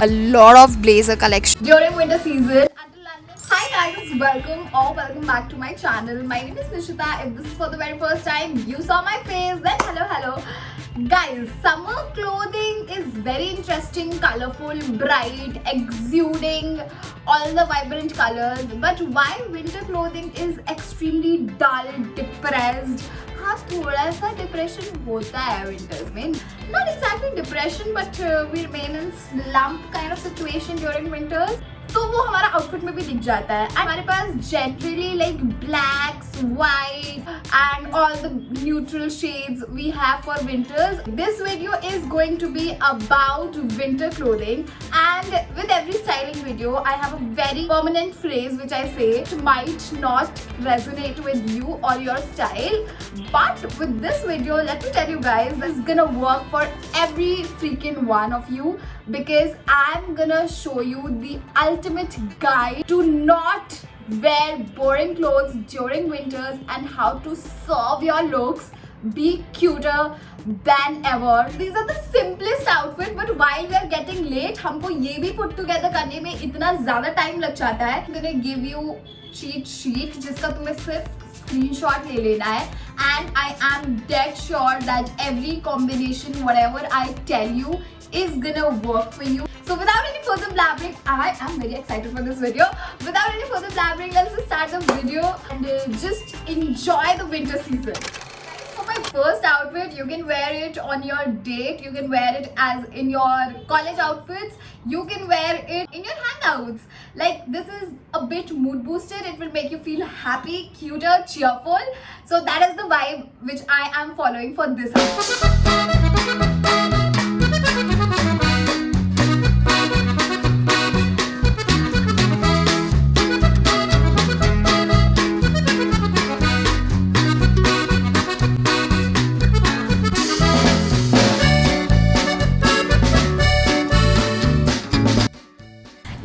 a lot of blazer collection during winter season. Hi guys, welcome back to my channel. My name is Nishita. If this is for the very first time you saw my face, then hello. Guys, summer clothing is very interesting, colorful, bright, exuding all the vibrant colors. But why winter clothing is extremely dull, depressed? हाँ, थोड़ा सा depression होता है winters में. Not exactly depression, but we remain in slump kind of situation during winters. तो वो हमारा outfit में भी दिख जाता है. हमारे पास generally like blacks, white and all the neutral shades we have for winters. This video is going to be about winter clothing and with every styling video I have a very permanent phrase which I say it might not resonate with you or your style, but with this video let me tell you guys this is gonna work for every freaking one of you, because I'm gonna show you the ultimate guide to not wear boring clothes during winters and how to serve your looks, be cuter than ever. These are the simplest outfit, but while we are getting late हमको ये भी put together करने में इतना ज़्यादा time लग जाता है. I'm gonna give you cheat sheet जिसका तुम्हें सिर्फ screenshot ले लेना है, and I am dead sure that every combination whatever I tell you is gonna work for you. So without any further blabbering, I am very excited for this video. Without any further blabbering, let's just start the video and just enjoy the winter season. For my first outfit, you can wear it on your date, you can wear it as in your college outfits, you can wear it in your hangouts. Like, this is a bit mood booster, it will make you feel happy, cuter, cheerful. So that is the vibe which I am following for this outfit.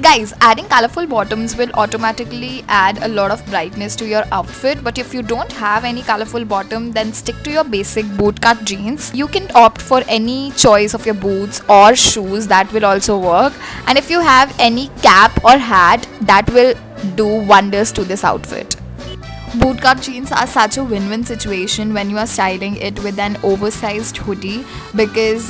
Guys, adding colorful bottoms will automatically add a lot of brightness to your outfit, but if you don't have any colorful bottom, then stick to your basic bootcut jeans. You can opt for any choice of your boots or shoes, that will also work. And if you have any cap or hat, that will do wonders to this outfit. Bootcut jeans are such a win-win situation when you are styling it with an oversized hoodie, because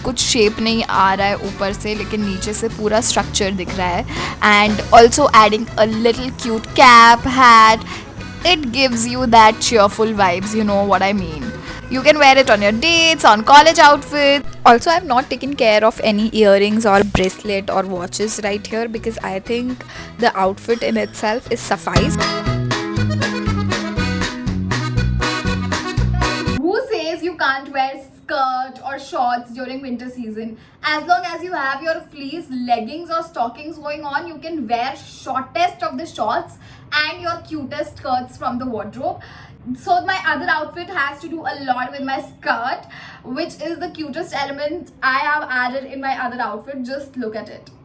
कुछ shape नहीं आ रहा है ऊपर से लेकिन नीचे से पूरा structure दिख रहा है, and also adding a little cute cap, hat, it gives you that cheerful vibes, you know what I mean. You can wear it on your dates, on college outfits. Also, I have not taken care of any earrings or bracelet or watches right here because I think the outfit in itself is suffice. You can't wear skirt or shorts during winter season. As long as you have your fleece leggings or stockings going on, you can wear shortest of the shorts and your cutest skirts from the wardrobe. So my other outfit has to do a lot with my skirt, which is the cutest element I have added in my other outfit. Just look at it.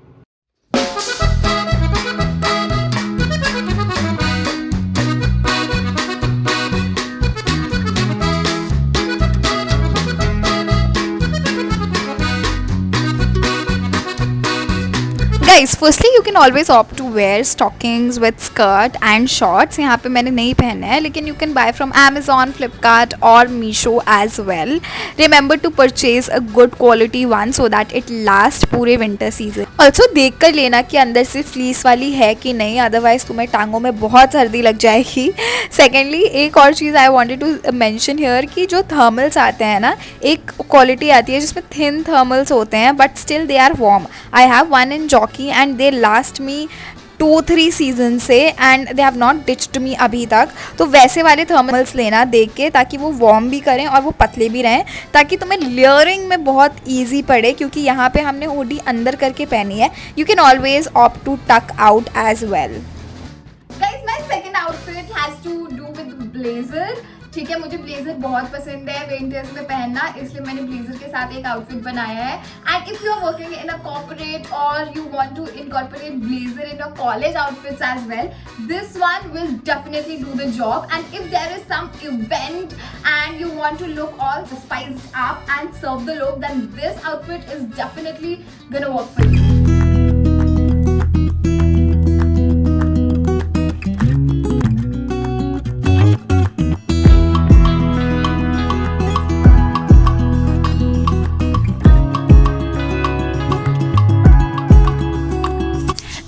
Guys, firstly you can always opt to wear stockings with skirt and shorts. यहाँ पे मैंने नहीं पहने हैं, लेकिन you can buy from Amazon, Flipkart or Meesho as well. Remember to purchase a good quality one so that it lasts पूरे winter season. Also देख कर लेना कि अंदर से fleece वाली है कि नहीं, otherwise तुम्हें टांगों में बहुत सर्दी लग जाएगी. Secondly, एक और चीज़ I wanted to mention here कि जो thermals आते हैं ना, एक quality आती है जिसमें thin thermals होते हैं but still they are warm. I have one in Jockey and they last me 2-3 season से and they have not ditched me अभी तक. तो वैसे वाले थर्मल्स लेना देख के, ताकि वो वार्म भी करें और वो पतले भी रहें, ताकि तुम्हें लेयरिंग में बहुत ईजी पड़े, क्योंकि यहाँ पे हमने हुडी अंदर करके पहनी है. You can always opt to tuck out as well. Guys, my second outfit has to do with blazer. ठीक है, मुझे ब्लेजर बहुत पसंद है विंटर्स में पहनना, इसलिए मैंने ब्लेजर के साथ एक आउटफिट बनाया है. And if you are working in a corporate और you want to incorporate blazer in your college outfits as well, this one will definitely do the job. And if there is some event and you want to look all spiced up and serve the look, then this outfit is definitely gonna work for you.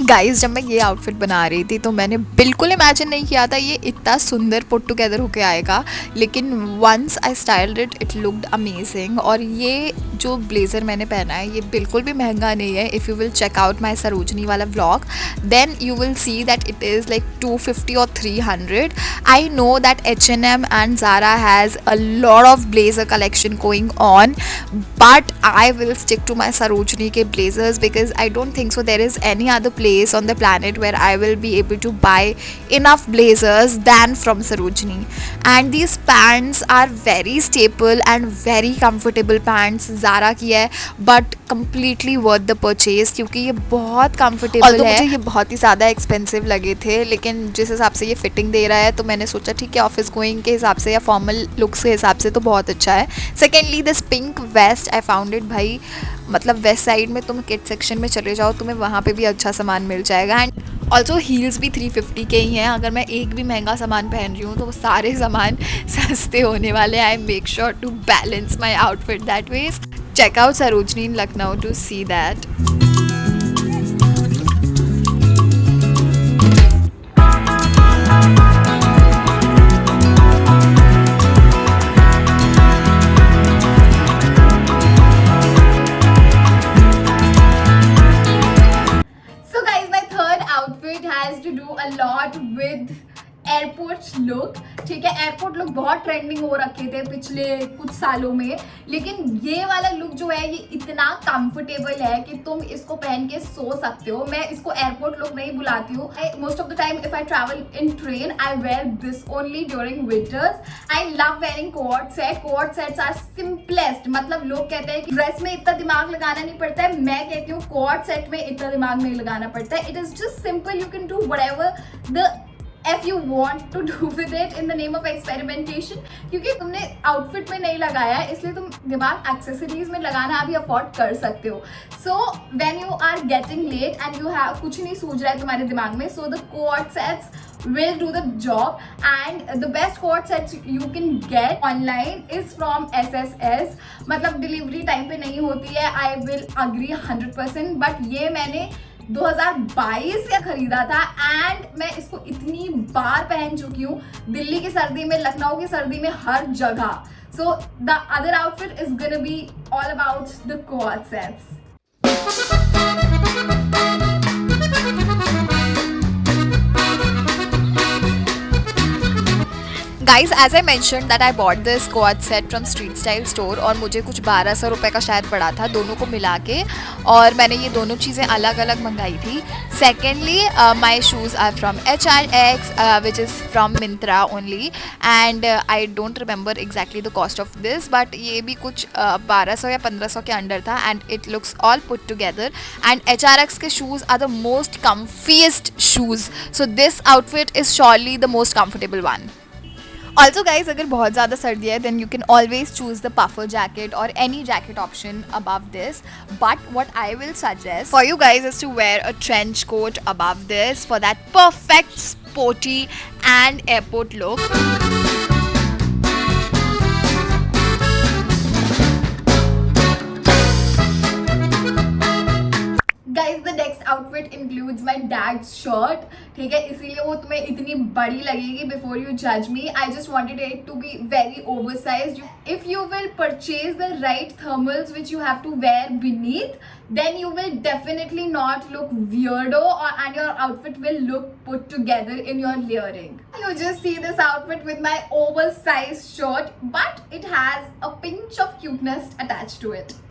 Guys जब मैं ये outfit बना रही थी तो मैंने बिल्कुल imagine नहीं किया था ये इतना सुंदर पुट टुगेदर होके आएगा, लेकिन once I styled it it looked amazing. और ये जो ब्लेज़र मैंने पहना है ये बिल्कुल भी महंगा नहीं है। If you will check out my Sarojini वाला vlog then you will see that it is like 250 और 300। I know that H&M and Zara has a lot of blazer collection going on, but I will stick to my Sarojini ke blazers because I don't think so there is any other place on the planet where I will be able to buy enough blazers than from Sarojini. And these pants are very staple and very comfortable pants. Zara की है but completely worth the purchase क्योंकि ये बहुत comfortable है। मुझे ये बहुत ही ज़्यादा expensive लगे थे, लेकिन जिस हिसाब से ये फिटिंग दे रहा है तो मैंने सोचा ठीक है ऑफिस गोइंग के हिसाब से या फॉर्मल लुक्स के हिसाब से तो बहुत अच्छा है। Secondly this pink vest I found it, भाई मतलब वेस्ट साइड में तुम किड सेक्शन में चले जाओ तुम्हें वहाँ पे भी अच्छा सामान मिल जाएगा। एंड ऑल्सो हील्स भी 350 के ही हैं। अगर मैं एक भी महंगा सामान पहन रही हूँ तो वो सारे सामान सस्ते होने वाले। I make sure to balance my outfit that way. Check out Sarojini in Lucknow to see that. has to do a lot with airport look. ठीक है, एयरपोर्ट लुक बहुत ट्रेंडिंग हो रखे थे पिछले कुछ सालों में, लेकिन ये वाला लुक जो है ये इतना कंफर्टेबल है कि तुम इसको पहन के सो सकते हो। मैं इसको एयरपोर्ट लुक नहीं बुलाती हूँ। Most of the time if I travel in train I wear this only during winters. I love wearing coat set. Coat sets are simplest. मतलब लोग कहते हैं कि ड्रेस में इतना दिमाग लगाना नहीं पड़ता है, मैं कहती हूँ कोट सेट में इतना दिमाग नहीं लगाना पड़ता है। It is just simple, you can do whatever the if you want to do with it in the name of experimentation। क्योंकि तुमने आउटफिट में नहीं लगाया है इसलिए तुम दिमाग एक्सेसरीज में लगाना अभी अफोर्ड कर सकते हो। So when you are getting late and you have कुछ नहीं सूझ रहा है तुम्हारे दिमाग में, so the coat sets will do the job and the best coat sets you can get online is from SSS। मतलब डिलीवरी टाइम पे नहीं होती है, I will agree 100%, बट ये मैंने 2022 से खरीदा था एंड मैं इसको इतनी बार पहन चुकी हूँ, दिल्ली की सर्दी में, लखनऊ की सर्दी में, हर जगह। So the other outfit is gonna be all about the coat sets. Guys as I mention that I bought this coat set from street style store और मुझे कुछ 1200 रुपये का शायद पड़ा था दोनों को मिला के, और मैंने ये दोनों चीज़ें अलग अलग मंगाई थी। Secondly my shoes are from HRX which is from Myntra only and I don't remember exactly the cost of this, but ये भी कुछ 1200 या 1500 के अंडर था and it looks all put together. And HRX के shoes are the most comfiest shoes, so this outfit is surely the most comfortable one. Also guys, अगर बहुत ज़्यादा सर्दी है then you can always choose the puffer jacket or any jacket option above this, but what I will suggest for you guys is to wear a trench coat above this for that perfect sporty and airport look. Guys, the next outfit includes my dad's shirt। ठीक है, इसीलिए वो तुम्हें इतनी बड़ी लगेगी। Before you judge me, I just wanted it to be very oversized। If you will purchase the right thermals which you have to wear beneath, then you will definitely not look weirdo and your outfit will look put together in your layering। You just see this outfit with my oversized shirt, but it has a pinch of cuteness attached to it।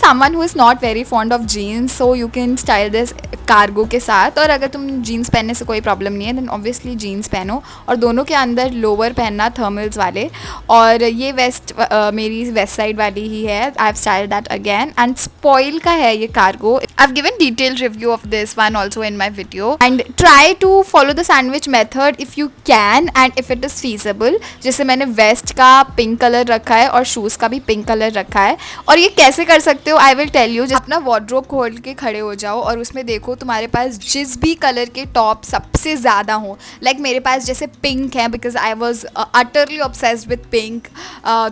someone who is not very fond of jeans, so you can style this cargo के साथ। और अगर तुम jeans पहनने से कोई problem नहीं है देन ऑब्वियसली जीन्स पहनो, और दोनों के अंदर लोअर पहनना थर्मल्स वाले। और ये वेस्ट मेरी वेस्ट साइड वाली ही है, I have styled that again and spoil का है ये cargo. I have given detail review of this one also in my video and try to follow the sandwich method if you can and if it is feasible. जैसे मैंने waste का pink colour रखा है और shoes का भी pink colour रखा है। और ये कैसे कर सकते हो आई विल टेल यू। अपना वार्डरोब खोल के खड़े हो जाओ और उसमें देखो हो तुम्हारे पास जिस भी कलर के टॉप सबसे ज़्यादा हो, लाइक मेरे पास जैसे पिंक है because I was utterly obsessed with pink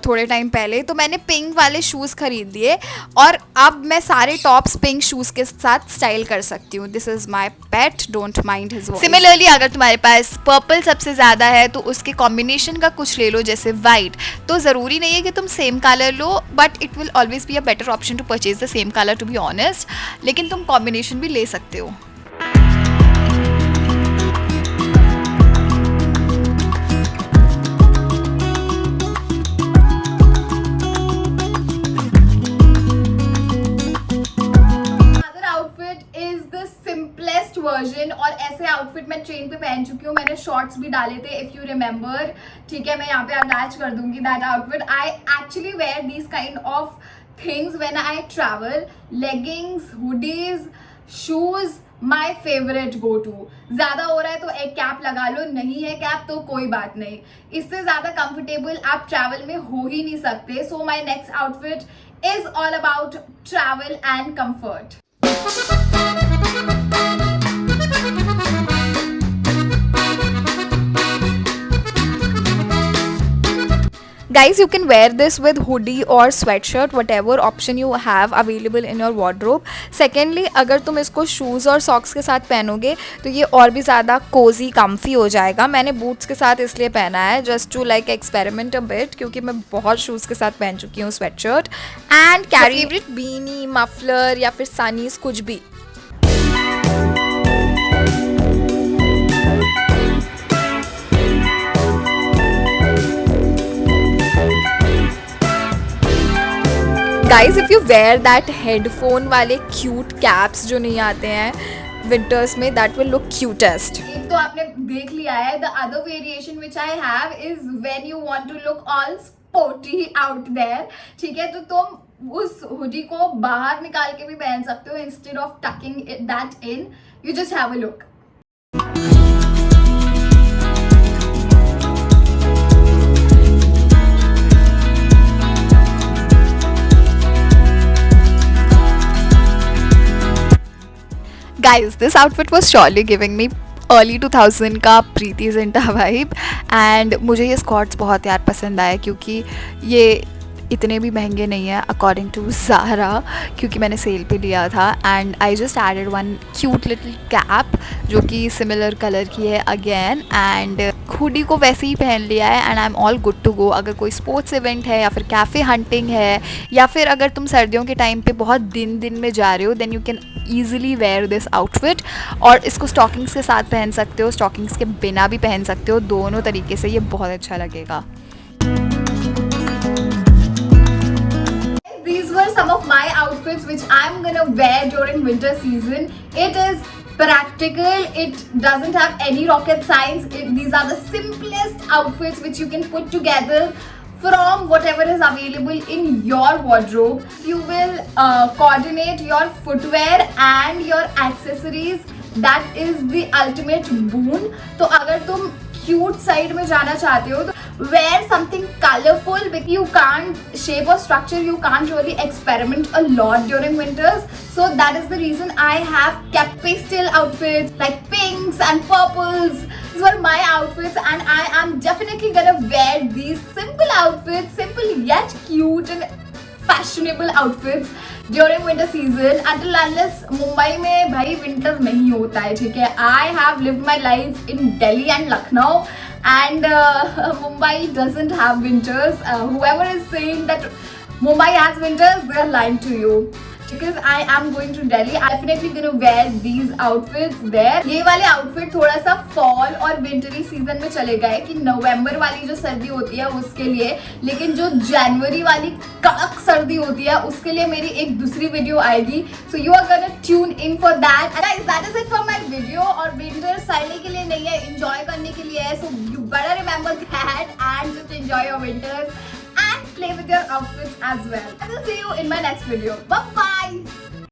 थोड़े टाइम पहले, तो मैंने पिंक वाले शूज़ खरीद लिए और अब मैं सारे टॉप्स पिंक शूज़ के साथ स्टाइल कर सकती हूँ. This is my pet, don't mind his. Similarly अगर तुम्हारे पास पर्पल सबसे ज़्यादा है तो उसके कॉम्बिनेशन का कुछ ले लो, जैसे वाइट. तो ज़रूरी नहीं है कि तुम सेम कलर लो, but it will always be a better option to purchase the same colour to be honest. लेकिन तुम कॉम्बिनेशन भी ले सकते हो. वर्जन और ऐसे आउटफिट मैं ट्रेन पे पहन चुकी हूँ. मैंने शॉर्ट्स भी डाले थे इफ यू रिमेंबर. ठीक है, मैं यहाँ पे अटैच कर दूंगी that outfit. I actually wear these kind of things when I travel. Leggings, hoodies, shoes my favourite go to. ज्यादा हो रहा है तो एक कैप लगा लो, नहीं है कैप तो कोई बात नहीं. इससे ज्यादा कंफर्टेबल आप ट्रैवल में हो ही नहीं सकते. So my next outfit is all about travel and comfort. Guys, you can wear this with hoodie or sweatshirt, whatever option you have available in your wardrobe. Secondly, अगर तुम इसको शूज़ और सॉक्स के साथ पहनोगे तो ये और भी ज़्यादा कोजी कम्फी हो जाएगा. मैंने बूट्स के साथ इसलिए पहना है just to like experiment a bit, क्योंकि मैं बहुत शूज़ के साथ पहन चुकी हूँ sweatshirt. And carry favourite beanie, muffler या फिर सनीज कुछ भी. Guys, if you wear that headphone वाले क्यूट कैप्स जो नहीं आते हैं विंटर्स में, दैट विल लुक क्यूटेस्ट. एक तो आपने देख लिया है. The other variation which I have is when you want to look all sporty out there. ठीक है, तो तुम उस हुडी को बाहर निकाल के भी पहन सकते हो instead of talking that in. You just have a look. Guys, this outfit was surely giving me early 2000 का प्रीति जिंटा वाइब. एंड मुझे ये स्कॉट्स बहुत यार पसंद आए क्योंकि ये इतने भी महंगे नहीं है अकॉर्डिंग टू ज़ारा, क्योंकि मैंने सेल पे लिया था. And I just added one cute little cap जो कि सिमिलर कलर की है अगेन. एंड हुडी को वैसे ही पहन लिया है and I am all good to go. अगर कोई स्पोर्ट्स इवेंट है या फिर कैफ़े हंटिंग है या फिर अगर तुम सर्दियों के टाइम पे बहुत दिन में जा रहे हो, then you can easily wear this outfit. और इसको स्टॉकिंग्स के साथ पहन सकते हो, स्टॉकिंग्स के बिना भी पहन सकते हो. दोनों तरीके से ये बहुत अच्छा लगेगा. These were some of my outfits which I'm gonna wear during winter season. It is practical, it doesn't have any rocket science. These are the simplest outfits which you can put together from whatever is available in your wardrobe. You will coordinate your footwear and your accessories. That is the ultimate boon. तो अगर तुम cute side में जाना चाहते हो तो wear something colorful, because you can't shape or structure, you can't really experiment a lot during winters. So that is the reason I have kept pastel outfits like pinks and purples. These were my outfits and I am definitely gonna wear these simple outfits, simple yet cute and fashionable outfits during winter season until unless Mumbai में भाई winter नहीं होता है. ठीक है, I have lived my life in Delhi and Lucknow and Mumbai doesn't have winters. Whoever is saying that Mumbai has winters, they are lying to you. Because I am going to Delhi, I'm definitely gonna wear these outfits there. ये वाले outfit थोड़ा सा fall और wintry season में चले गए कि नवंबर वाली जो सर्दी होती है उसके लिए, लेकिन जो जनवरी वाली कड़क सर्दी होती है उसके लिए मेरी एक दूसरी वीडियो आएगी. So you are gonna tune in for that. And guys, that is it for my video. और winter styling के लिए नहीं है, enjoy करने के लिए है. So you better remember that and just enjoy your winters and play with your outfits as well. I will see you in my next video. Bye bye.